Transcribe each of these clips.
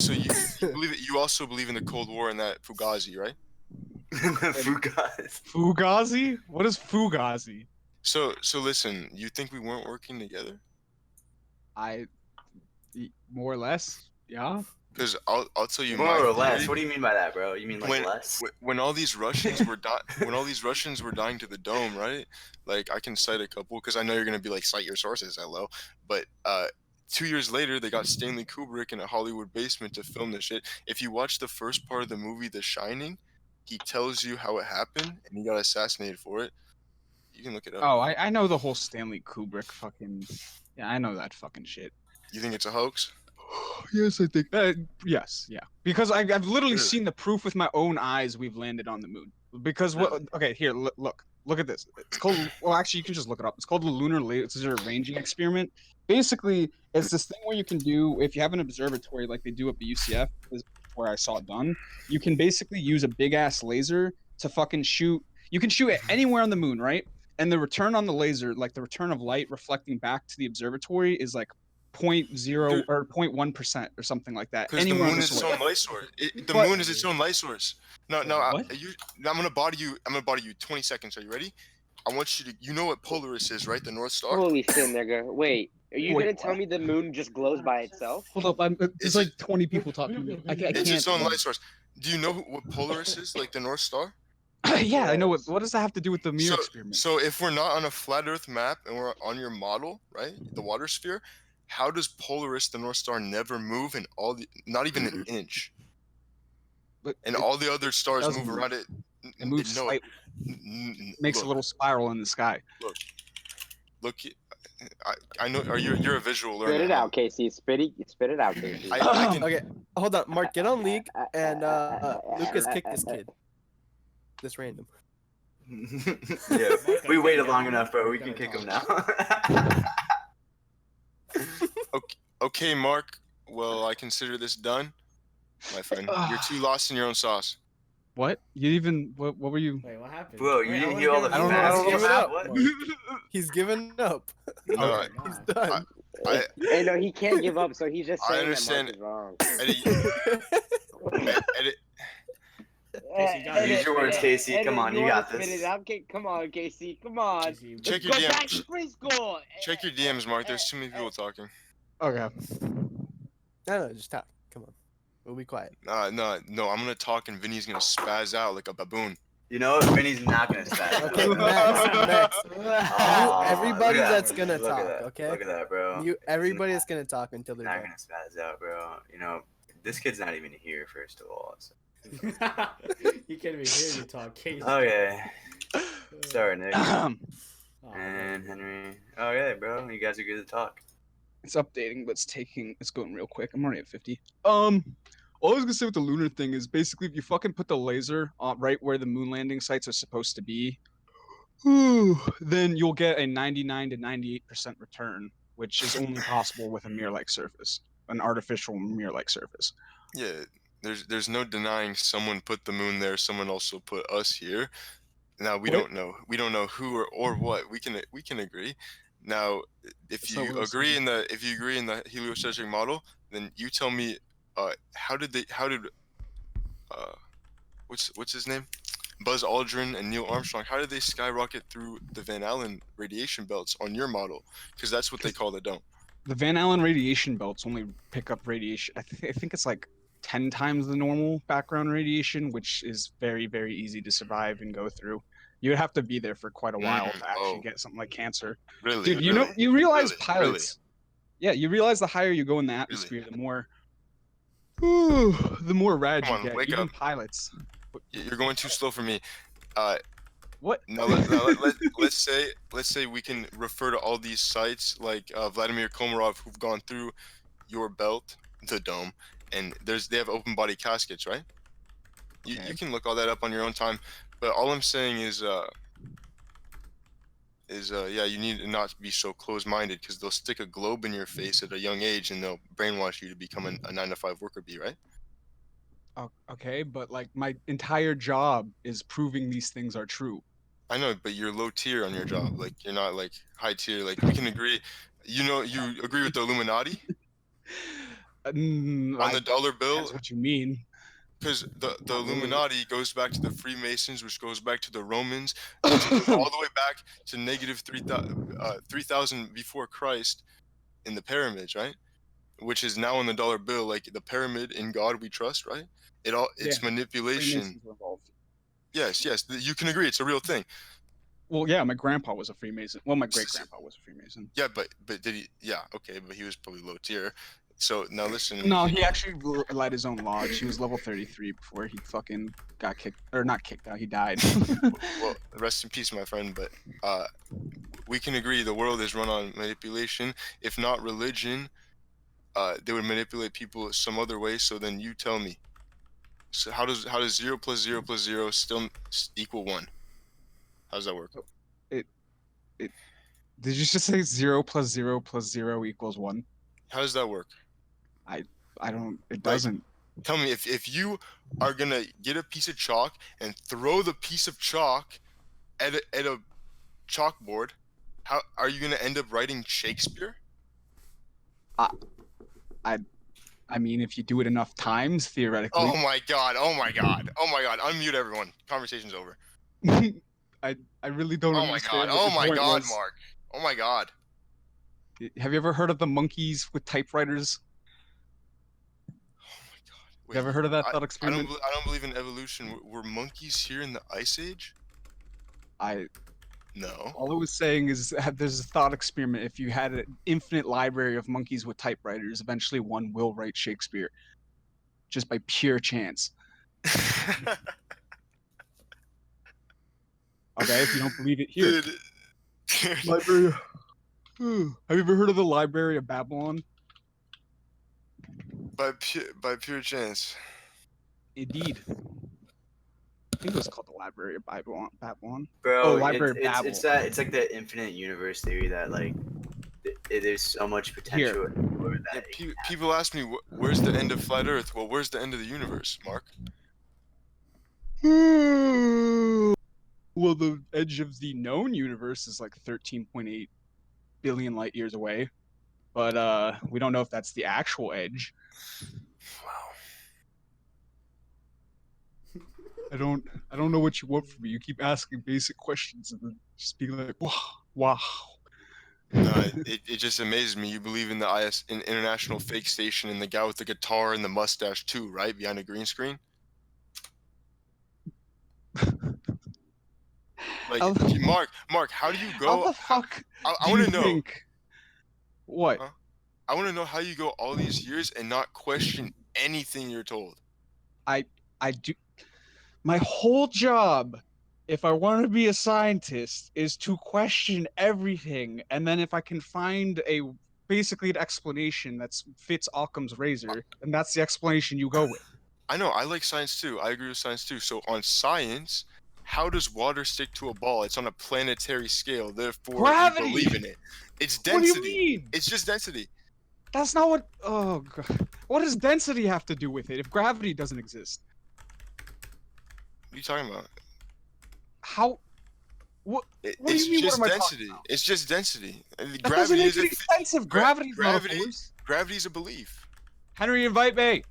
So you also believe in the Cold War and that Fugazi, right? Fugazi. Fugazi? What is Fugazi? So listen, you think we weren't working together? More or less, yeah. Because I'll tell you More my or less. theory. What do you mean by that, bro? You mean like less? When all these Russians were dying to the dome, right? Like I can cite a couple because I know you're gonna be like, cite your sources, hello. But 2 years later, they got Stanley Kubrick in a Hollywood basement to film the shit. If you watch the first part of the movie, The Shining, he tells you how it happened and he got assassinated for it. You can look it up. Oh, I know the whole Stanley Kubrick fucking. Yeah, I know that fucking shit. You think it's a hoax? Yes, I think. Yes, yeah. Because I've literally Really? seen the proof with my own eyes. We've landed on the moon. Because what? Really? Okay, here, look at this. It's called. Well, actually, you can just look it up. It's called the Lunar Laser Ranging Experiment. Basically, it's this thing where you can do, if you have an observatory like they do at the UCF, is where I saw it done. You can basically use a big ass laser to fucking shoot. You can shoot it anywhere on the moon, right? And the return on the laser, like the return of light reflecting back to the observatory, is like 0.0 or 0.1% or something like that. Because the Anywhere on moon the is its soil. own light source. The But- moon is its own light source. No, What? I'm gonna body you 20 seconds. Are you ready? I want you to. You know what Polaris is, right? The North Star. Holy shit, nigga. Wait, are you Wait, gonna tell what? me the moon just glows by itself? Hold up, It's there's like 20 people talking to me. I can't. It's its own light source. Do you know what Polaris is? Like the North Star. Yeah, I know. What does that have to do with the mirror experiment? So if we're not on a flat Earth map and we're on your model, right, the water sphere, how does Polaris, the North Star, never move in not even an inch? But And all the other stars doesn't move around it. it moves No, slightly, makes a little spiral in the sky. Look. I know. You're a visual learner. Spit it out, Casey. Spit it out, Casey. I can, Okay, hold on, Mark. Get on League and Lucas kick this kid. This random. Yeah, we waited long enough, bro. We can kick him now. Okay, Mark. Well, I consider this done, my friend. You're too lost in your own sauce. What? You even? What were you? Wait, what happened? Bro, you Wait, didn't I hear all the wanna I don't know, facts I don't you know. have? What? He's given up. No, Oh I, my He's God. done. Hey, no, he can't give up, so he's just I saying understand that Mark Eddie, Casey, is you wrong. got Use your words, Casey. Come on, you got Spit this. it out. Come on, Casey. Come on. Casey, Check Let's your go DMs. back to preschool. check your DMs, Mark. There's too many people talking. Okay. No, just talk. Come on. We'll be quiet. No. I'm gonna talk and Vinny's gonna spaz out like a baboon. You know what? Vinny's not gonna smash. Okay, next. Oh, Everybody look at that's that. gonna Look at talk, that. okay? Look at that, bro. Everybody that's gonna talk until they're Not done. gonna spaz out, bro. You know, this kid's not even here, first of all. So. you can't even hear you talk, Casey. Okay. Sorry, Nick. Oh, And Henry. Okay, bro. You guys are good to talk. It's updating, but it's going real quick. I'm already at 50. All I was gonna say with the lunar thing is basically if you fucking put the laser right where the moon landing sites are supposed to be, then you'll get a 99 to 98% return, which is only possible with a mirror-like surface, an artificial mirror-like surface. Yeah, there's no denying someone put the moon there. Someone also put us here. Now we What? don't know. We don't know who or what. We can agree. Now, if That's not you what I'm agree in the heliocentric model, then you tell me, how did what's his name? Buzz Aldrin and Neil Armstrong, how did they skyrocket through the Van Allen radiation belts on your model? Because that's what they call the dome. The Van Allen radiation belts only pick up radiation. I think it's like 10 times the normal background radiation, which is very, very easy to survive and go through. You would have to be there for quite a while to actually get something like cancer. Really? Dude, you realize pilots. Yeah, you realize the higher you go in the atmosphere, the more rad Come you on, get. wake Even up. pilots. You're going too slow for me. What? Now, let's say we can refer to all these sites like Vladimir Komarov who've gone through your belt, the dome, and they have open body caskets, right? You can look all that up on your own time, but all I'm saying is you need to not be so close-minded because they'll stick a globe in your face at a young age and they'll brainwash you to become a 9-to-5 worker bee, right? Okay, but like my entire job is proving these things are true. I know, but you're low tier on your job. Like you're not like high tier. Like we can agree. You agree with the Illuminati? On the dollar bill, That's what you mean. because the Not really. Illuminati goes back to the Freemasons, which goes back to the Romans, which goes all the way back to negative 3000 before Christ in the pyramids, right? Which is now on the dollar bill, like the pyramid in God we trust, right? It's Yeah, manipulation. Freemasons were involved. Yes, you can agree it's a real thing. Well, yeah, my grandpa was a Freemason. Well, my great grandpa was a Freemason. Yeah, but did he? Yeah, okay, but he was probably low tier. So now listen. No, he actually led his own lodge. He was level 33 before he fucking got kicked, or not kicked out. He died. Well, rest in peace, my friend. But we can agree the world is run on manipulation. If not religion, they would manipulate people some other way. So then you tell me. So how does 0 plus 0 plus 0 still equal 1? How does that work? Did you just say 0 plus 0 plus 0 equals 1? How does that work? I don't. It doesn't. Tell me, if you are gonna get a piece of chalk and throw the piece of chalk at a chalkboard, how are you gonna end up writing Shakespeare? I mean, if you do it enough times, theoretically. Oh my god! Oh my god! Oh my god! Unmute everyone. Conversation's over. I really don't Oh my understand. god! what Oh the my point god, was. Mark! Oh my god! Have you ever heard of the monkeys with typewriters? Wait, You ever heard of that I- thought experiment? I don't believe in evolution. Were monkeys here in the Ice Age? No. All I was saying is there's a thought experiment. If you had an infinite library of monkeys with typewriters, eventually one will write Shakespeare, just by pure chance. Okay, if you don't believe it, here. Dude. Library. Have you ever heard of the Library of Babylon? by pure chance. Indeed. I think it was called the Library of Babylon. Bro, Oh, Library of it's like the infinite universe theory that like there's so much potential for Yeah, that. people ask me, where's the end of flat Earth? Well, where's the end of the universe, Mark? Well, the edge of the known universe is like 13.8 billion light years away, but we don't know if that's the actual edge. Wow. I don't know what you want from me. You keep asking basic questions and then just being like, wow. No, it just amazes me. You believe in the International Fake Station and the guy with the guitar and the mustache too, right? Behind a green screen? Like, How the- Mark, how do you How go? the fuck I do want you to know. think? What? Huh? I want to know how you go all these years and not question anything you're told. I do. My whole job, if I want to be a scientist, is to question everything, and then if I can find basically an explanation that fits Occam's razor, and that's the explanation you go with. I know, I like science too. I agree with science too. So on science, how does water stick to a ball? It's on a planetary scale, therefore Gravity! you believe in it. It's What do you density. mean? It's just density. That's not what. Oh god. What does density have to do with it if gravity doesn't exist? What are you talking about? How? What? What do It's you mean, what just am I talking density. about? It's just density. That doesn't Gravity make is any sense if gravity's not a gravity- force. gravity is a belief. Henry, invite me.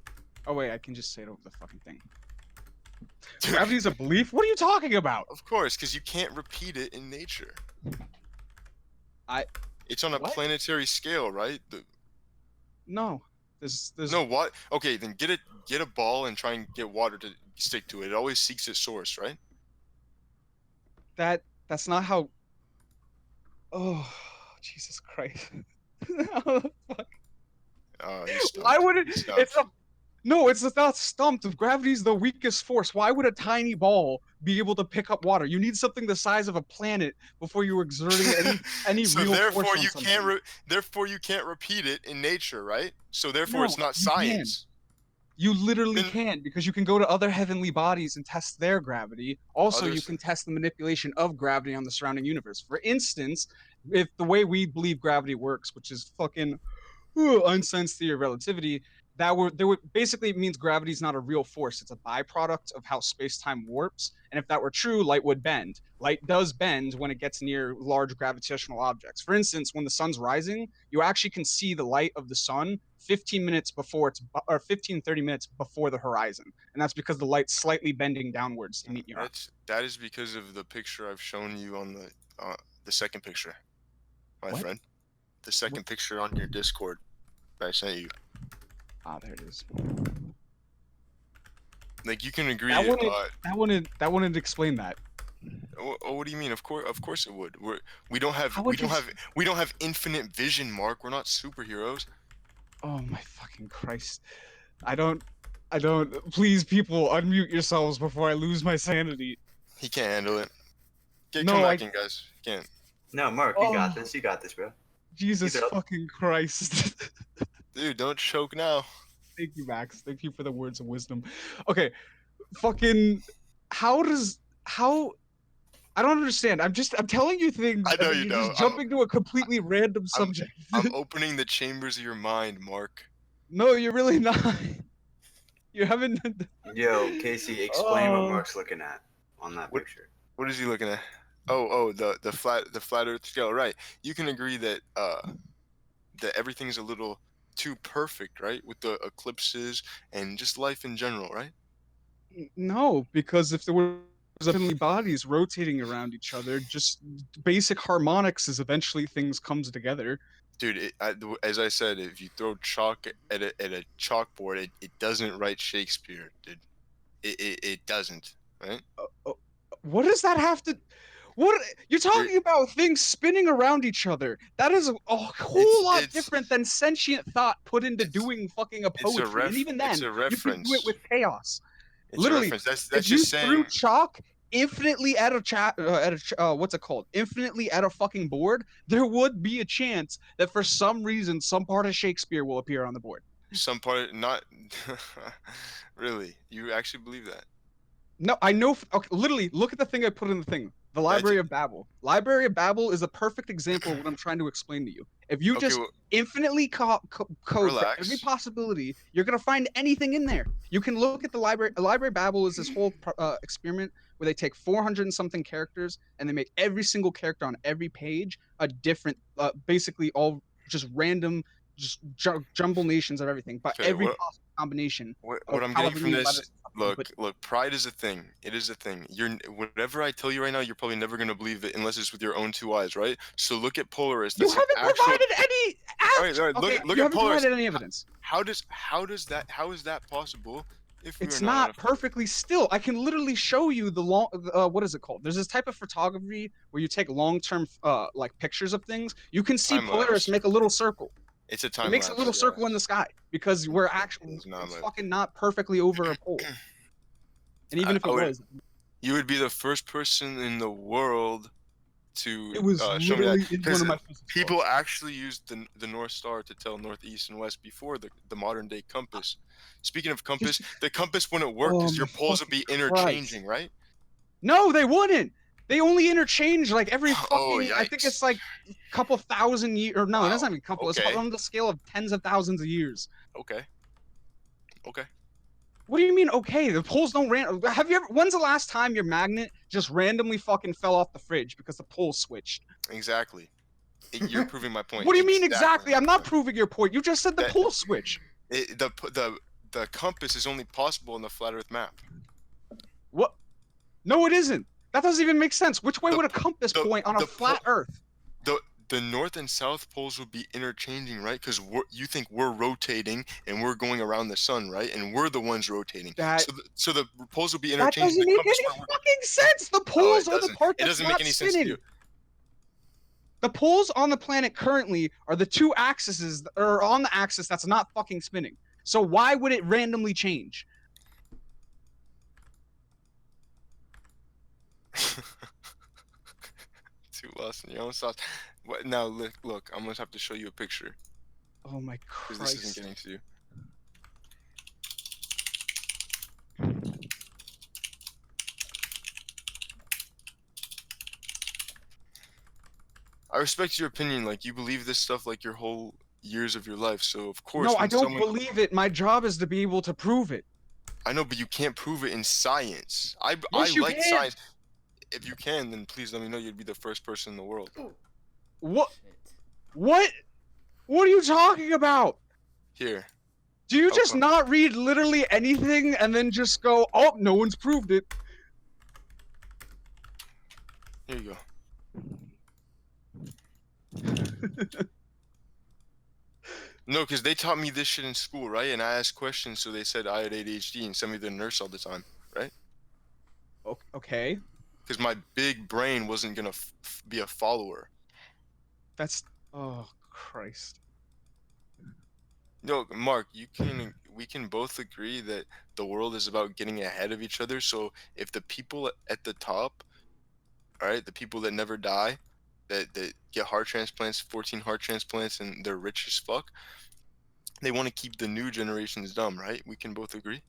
Oh wait, I can just say it over the fucking thing. Gravity's a belief? What are you talking about? Of course, because you can't repeat it in nature. It's on a What? planetary scale, right? No. There's No, what? Okay, then get a ball and try and get water to stick to it. It always seeks its source, right? that's not how. Oh, Jesus Christ. How the fuck? Why would it? stumped. It's a. No, it's not stumped. If gravity's the weakest force, why would a tiny ball be able to pick up water? You need something the size of a planet before you're exerting any So real therefore force on you something. can't therefore you can't repeat it in nature, right? So therefore it's No, not you can. science. You literally Then- can't, because you can go to other heavenly bodies and test their gravity. Also, you Others- can test the manipulation of gravity on the surrounding universe. For instance, if the way we believe gravity works, which is fucking Einstein's theory of relativity, basically it means gravity is not a real force. It's a byproduct of how space-time warps. And if that were true, light would bend. Light does bend when it gets near large gravitational objects. For instance, when the sun's rising, you actually can see the light of the sun 15 minutes before or 15, 30 minutes before the horizon. And that's because the light's slightly bending downwards to meet your eye. That is because of the picture I've shown you on the second picture, my What? friend. The second picture on your Discord that I sent you. Ah, there it is. Like you can agree. That wouldn't explain that. What do you mean? Of course it would. We don't have How would you we don't have infinite vision, Mark. We're not superheroes. Oh my fucking Christ. I don't please people unmute yourselves before I lose my sanity. He can't handle it. Come No, back in, guys. He can't. No, Mark, you got Oh. this. You got this, bro. Jesus Keep it up. fucking Christ. Dude, don't choke now. Thank you, Max. Thank you for the words of wisdom. Okay. Fucking how I don't understand. I'm telling you things I know and you you're don't. just jumping to a completely random subject. I'm opening the chambers of your mind, Mark. No, you're really not. You haven't. Yo, Casey, explain Oh. what Mark's looking at on that What- picture. What is he looking at? Oh, the flat Earth scale, right? You can agree that that everything's a little too perfect, right? With the eclipses and just life in general, right? No, because if there was heavenly bodies rotating around each other, just basic harmonics is eventually things comes together. Dude, as I said, if you throw chalk at a chalkboard, it doesn't write Shakespeare, dude. It doesn't, right? What does that have to? What you're talking about? Things spinning around each other. That is a whole lot it's- different than sentient thought put into it's- doing fucking a It's a poetry. And even then, it's a you can reference. do it with chaos. It's literally, a reference. That's If you just threw saying. chalk infinitely at what's it called? Infinitely at a fucking board, there would be a chance that for some reason some part of Shakespeare will appear on the board. Some part not really. You actually believe that? No, I know. Okay, literally, look at the thing I put in the thing. The Library of Babel. Library of Babel is a perfect example of what I'm trying to explain to you. If you Okay, just well, infinitely code for Relax. every possibility, you're gonna find anything in there. You can look at the library. A Library of Babel is this whole experiment where they take 400 and something characters and they make every single character on every page a different, basically all just random, just jumble nations of everything, but Okay, every what- possible combination. what of I'm getting however from many this, letters- look, pride is a thing. It is a thing. Whatever I tell you right now, you're probably never gonna believe it unless it's with your own two eyes, right? So look at Polaris. You That's an haven't actual. provided any. All right, Okay, look you at haven't Polaris. provided any evidence. How is that possible? If we It's are not on a- perfectly still. I can literally show you the long. What is it called? There's this type of photography where you take long-term, like pictures of things. You can see Time-lapse. Polaris make a little circle. It's a It time. makes a little circle in the sky because we're actually It's not like- fucking not perfectly over a pole. And even if it I would- was, You would be the first person in the world to it was show me literally that. in one 'Cause of my physics people books. actually used the North Star to tell north, east, and west before the modern day compass. Speaking of compass, the compass wouldn't work Oh because your my poles would be fucking interchanging, right? No, they wouldn't. They only interchange like every fucking. Oh, I think it's yikes. like a couple thousand years. Or no, that's Wow, not even a couple. okay. It's on the scale of tens of thousands of years. Okay. What do you mean? Okay, the poles don't Have you ever? When's the last time your magnet just randomly fucking fell off the fridge because the pole switched? Exactly. You're proving my point. What do you mean exactly? I'm my not point. proving your point. You just said the That- pole switch. The compass is only possible in the flat Earth map. What? No, it isn't. That doesn't even make sense. Which way The- would a compass the- point on a the flat Earth? The north and south poles would be interchanging, right? Because you think we're rotating and we're going around the sun, right? And we're the ones rotating. That- So the poles will be That interchanging. doesn't the make compass any would- fucking sense. The poles are the doesn't. part It that's doesn't not make any sense to spinning. you. The poles on the planet currently are the two axes that are on the axis that's not fucking spinning. So why would it randomly change? Too lost in your own sauce. What? Now look. I'm gonna have to show you a picture Oh my because this isn't Christ. getting to you. I respect your opinion. Like you believe this stuff like your whole years of your life. So of course. No, I when don't someone- believe it. My job is to be able to prove it. I know, but you can't prove it in science. I Yes, you like can. science. If you can, then please let me know. You'd be the first person in the world. What? Shit. What? What are you talking about? Here. Do you How just come? not read literally anything and then just go, oh, no one's proved it? Here you go. No, because they taught me this shit in school, right? And I asked questions, so they said I had ADHD and sent me to the nurse all the time, right? Okay, Because my big brain wasn't gonna be a follower. that's oh Christ. No, Mark, we can both agree that the world is about getting ahead of each other. So if the people at the top, all right, the people that never die, that get heart transplants, 14 heart transplants, and they're rich as fuck, they want to keep the new generations dumb, right? We can both agree.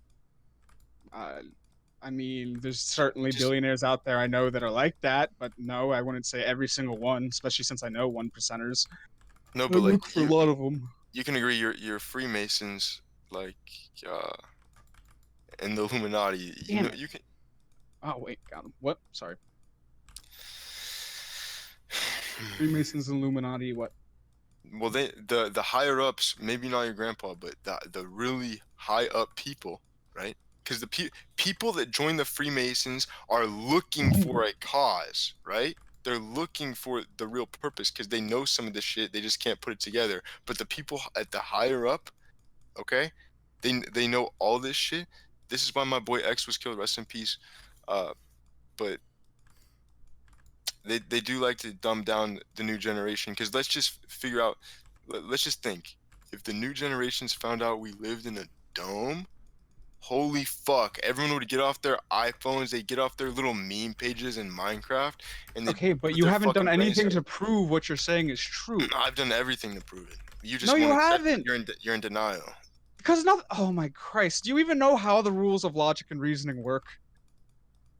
I mean, there's certainly Just- billionaires out there I know that are like that, but no, I wouldn't say every single one, especially since I know 1%ers. No, I but like look for a lot of them. you can agree you're Freemasons, like and the Illuminati. You Damn know, it. you can. Oh wait, got him. What? Sorry. Freemasons, Illuminati. What? Well, the higher ups, maybe not your grandpa, but the really high up people, right? Because the people that join the Freemasons are looking for a cause, right? They're looking for the real purpose because they know some of this shit. They just can't put it together. But the people at the higher up, okay, they know all this shit. This is why my boy X was killed. Rest in peace. But they do like to dumb down the new generation because let's just figure out. Let's just think. If the new generations found out we lived in a dome, holy fuck! Everyone would get off their iPhones. They get off their little meme pages in Minecraft, and they. Okay, but put you their haven't done fucking brains anything out. to prove what you're saying is true. I've done everything to prove it. You just No, you won't accept it. haven't. You're in denial. Because not. Oh my Christ! Do you even know how the rules of logic and reasoning work?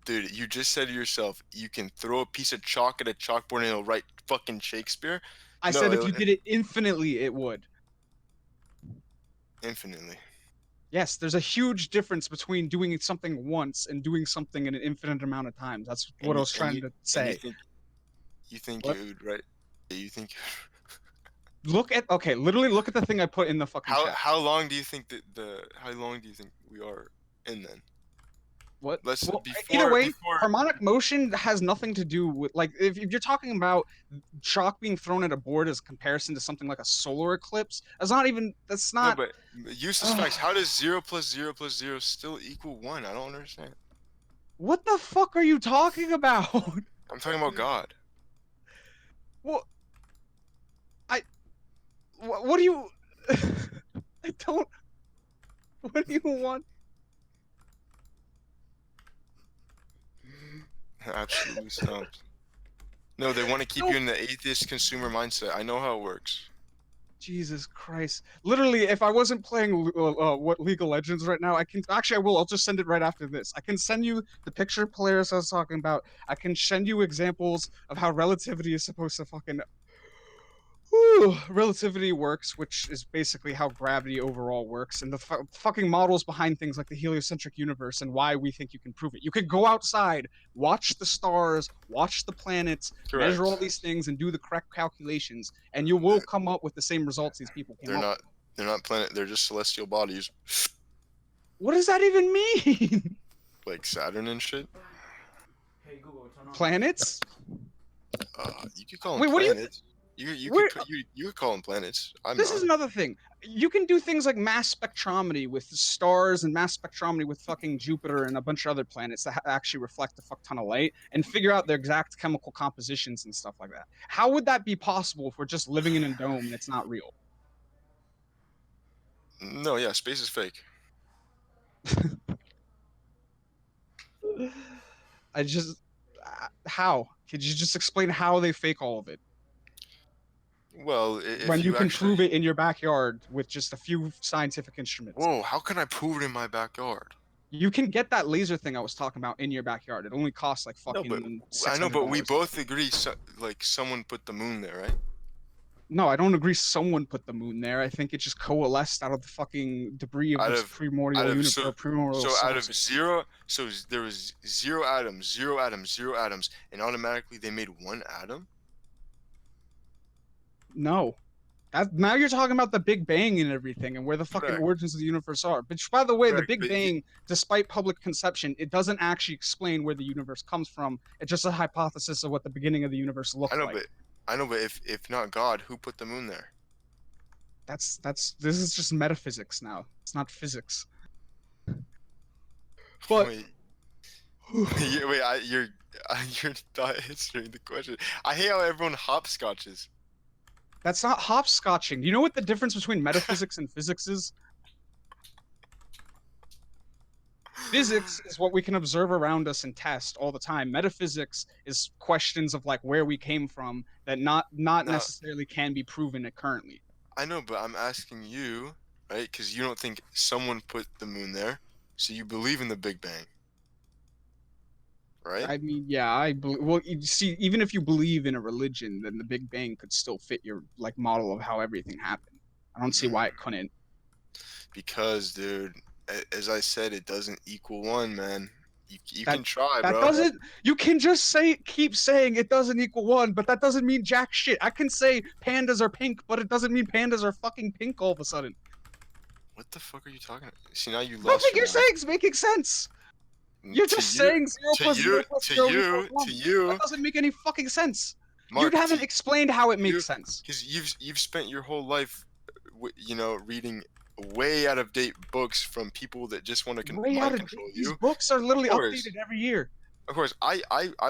Dude, you just said to yourself, you can throw a piece of chalk at a chalkboard and it'll write fucking Shakespeare. I No, said if it- you did it infinitely, it would. Infinitely. Yes, there's a huge difference between doing something once and doing something in an infinite amount of times. That's And what I you- was and trying you- to and say. You think What? you would right? You think Look at literally look at the thing I put in the fucking chat. how long do you think how long do you think we are in then? What? Let's Well, before either way, before harmonic motion has nothing to do with like if you're talking about chalk being thrown at a board as a comparison to something like a solar eclipse. That's no, not. but useless facts. How does 0 plus 0 plus 0 still equal 1? I don't understand. What the fuck are you talking about? I'm talking about God. What? What do you? I don't. What do you want? Absolutely stumped. No, they want to keep No. you in the atheist consumer mindset. I know how it works. Jesus Christ! Literally, if I wasn't playing what League of Legends right now, I can actually I will. I'll just send it right after this. I can send you the picture players I was talking about. I can send you examples of how relativity is supposed to fucking. Relativity works, which is basically how gravity overall works, and the fucking models behind things like the heliocentric universe and why we think you can prove it. You can go outside, watch the stars, watch the planets, measure all these things, and do the correct calculations, and you will come up with the same results these people came up. They're not planet. They're just celestial bodies, What does that even mean? like Saturn and shit. Hey Google, turn on. Planets? You could call them Wait, what do you- planets. You Where- could call them planets. I'm This not. is another thing. You can do things like mass spectrometry with stars and mass spectrometry with fucking Jupiter and a bunch of other planets that actually reflect a fuck ton of light and figure out their exact chemical compositions and stuff like that. How would that be possible if we're just living in a dome and it's not real? No, yeah, space is fake. I just how? Could you just explain how they fake all of it? Well, if When you can actually... prove it in your backyard with just a few scientific instruments. Whoa, how can I prove it in my backyard? You can get that laser thing I was talking about in your backyard. It only costs like No, fucking. but I know, but we $600. both agree. Like someone put the moon there, right? No, I don't agree. Someone put the moon there. I think it just coalesced out of the fucking debris of Out this of- primordial out of- universe. so- primordial So solar out of system. zero, there was zero atoms, and automatically they made one atom. No, Now you're talking about the Big Bang and everything and where the fucking Correct. origins of the universe are. But by the way, the Correct, Big but Bang, despite public conception, it doesn't actually explain where the universe comes from. It's just a hypothesis of what the beginning of the universe looked I know, like. but if not God, who put the moon there? This is just metaphysics now. It's not physics. But Wait, you're not answering the question. I hate how everyone hopscotches. that's not hopscotching. You know what the difference between metaphysics and physics is? Physics is what we can observe around us and test all the time. Metaphysics is questions of like where we came from that not No. necessarily can be proven currently. I know, but I'm asking you, right? Because you don't think someone put the moon there, so you believe in the Big Bang, right? I mean, yeah, well, you see, even if you believe in a religion, then the Big Bang could still fit your like model of how everything happened. I don't see why it couldn't. Because, dude, as I said, it doesn't equal one, man. You That- can try, That bro. doesn't. You can just keep saying it doesn't equal one, but that doesn't mean jack shit. I can say pandas are pink, but it doesn't mean pandas are fucking pink all of a sudden. What the fuck are you talking about? See, now you lost Nothing your you're mind. saying's making sense. You're To just you- saying 0 to plus you, 0 plus to 0 you, equals 1. to you, That doesn't make any fucking sense. Mark, You haven't explained how it makes you- sense. because you've spent your whole life, reading way out of date books from people that just want to Way out mind of control these you. books are literally Of course. updated every year. Of course, I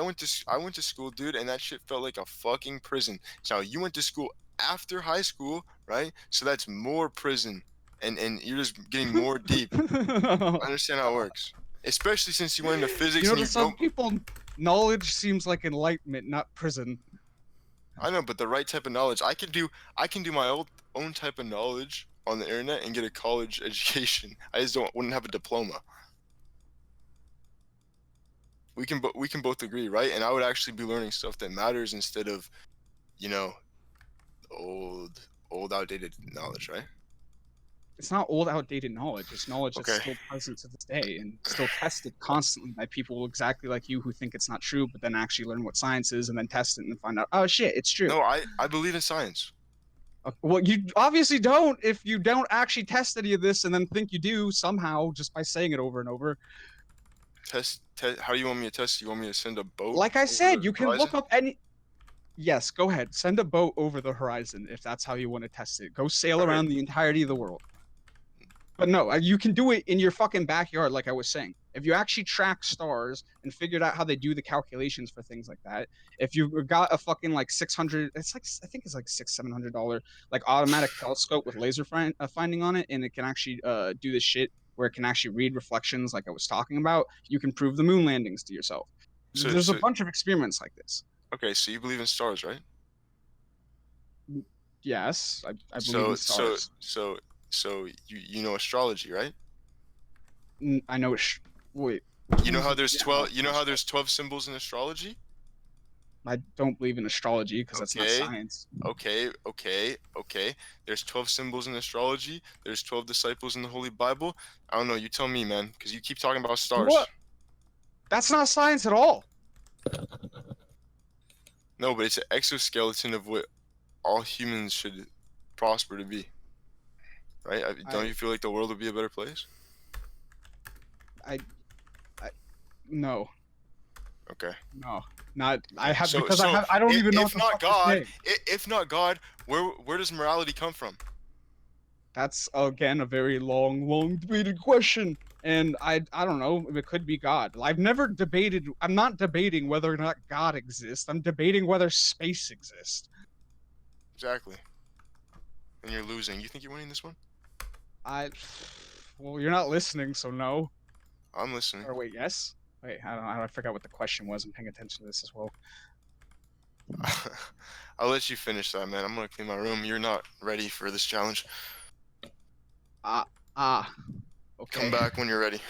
went to school, dude, and that shit felt like a fucking prison. So you went to school after high school, right? So that's more prison, and you're just getting more deep. I understand how it works, especially since you went into physics You know, and to you some don't. people, knowledge seems like enlightenment, not prison. I know, but the right type of knowledge, I can do my own type of knowledge on the internet and get a college education. I just wouldn't have a diploma. We can both agree, right? And I would actually be learning stuff that matters instead of, old outdated knowledge, right? It's not old, outdated knowledge. It's knowledge that's Okay. still present to this day and still tested constantly by people exactly like you who think it's not true, but then actually learn what science is and then test it and find out, oh shit, it's true. No, I believe in science. Well, you obviously don't if you don't actually test any of this and then think you do somehow just by saying it over and over. Test. How do you want me to test? You want me to send a boat? Like I over said, the you can horizon? look up any. Yes, go ahead. Send a boat over the horizon if that's how you want to test it. Go sail Alright. around the entirety of the world. But no, you can do it in your fucking backyard, like I was saying. If you actually track stars and figured out how they do the calculations for things like that, if you've got a fucking like 600, it's like I think it's like $600-700 like automatic telescope with laser finding on it, and it can actually do this shit where it can actually read reflections, like I was talking about. You can prove the moon landings to yourself. So- There's a so- bunch of experiments like this. Okay, so you believe in stars, right? Yes, I believe in stars. So you know astrology, right? I know. Wait, You know how there's Yeah, 12. You know how there's 12 symbols in astrology? I don't believe in astrology because that's not Okay. science. Okay. There's 12 symbols in astrology. There's 12 disciples in the Holy Bible. I don't know. You tell me, man, because you keep talking about stars. What? That's not science at all. No, but it's an exoskeleton of what all humans should prosper to be. Right? Don't you feel like the world would be a better place? No, Okay. no, not. I have So- because so I don't if- even know. if what the not fuck to God, say. If not God, where does morality come from? That's again a very long debated question, and I don't know. It could be God. I've never debated. I'm not debating whether or not God exists. I'm debating whether space exists. Exactly. And you're losing. You think you're winning this one? Well, you're not listening, so no. I'm listening. Or wait, yes. Wait, I don't know. I forgot what the question was. I'm paying attention to this as well. I'll let you finish that, man. I'm gonna clean my room. You're not ready for this challenge. Okay. Come back when you're ready.